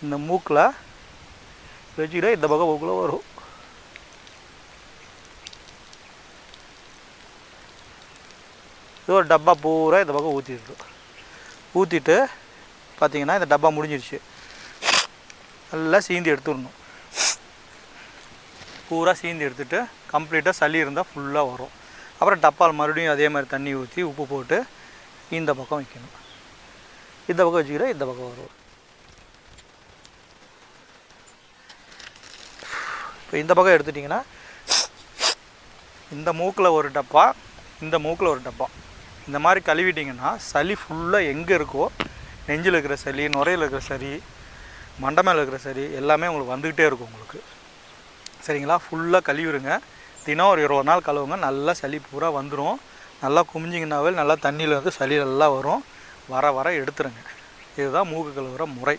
இந்த மூக்கில் வச்சுக்கிட்டே இந்த பக்கம் மூக்கில் வரும். இது ஒரு டப்பா பூரா இந்த பக்கம் ஊற்றிட்டு பார்த்திங்கன்னா இந்த டப்பா முடிஞ்சிருச்சு. நல்லா சீந்தி எடுத்துடணும். பூரா சீந்தி எடுத்துகிட்டு கம்ப்ளீட்டாக சளி இருந்தால் ஃபுல்லாக வரும். அப்புறம் டப்பால் மறுபடியும் அதே மாதிரி தண்ணி ஊற்றி உப்பு போட்டு இந்த பக்கம் வைக்கணும். இந்த பக்கம் வச்சுக்கிற இந்த பக்கம் வரும். இப்போ இந்த பக்கம் எடுத்துட்டிங்கன்னா இந்த மூக்கில் ஒரு டப்பா, இந்த மூக்கில் ஒரு டப்பா, இந்த மாதிரி கழுவிட்டிங்கன்னா சளி ஃபுல்லாக எங்கே இருக்கோ, நெஞ்சில் இருக்கிற சளி, நுரையில் இருக்கிற சளி, மண்டை மேலே இருக்கிற சளி எல்லாமே உங்களுக்கு வந்துக்கிட்டே இருக்கும் உங்களுக்கு. சரிங்களா? ஃபுல்லாக கழுவிடுங்க. தினம் ஒரு 20 நாள் கழுவுங்க. நல்லா சளி பூரா வந்துடும். நல்லா குமிஞ்சிங்கனாவே நல்லா தண்ணியில் வந்து சளி நல்லா வரும். வர எடுத்துருங்க. இதுதான் மூக்கு கழுவுற முறை.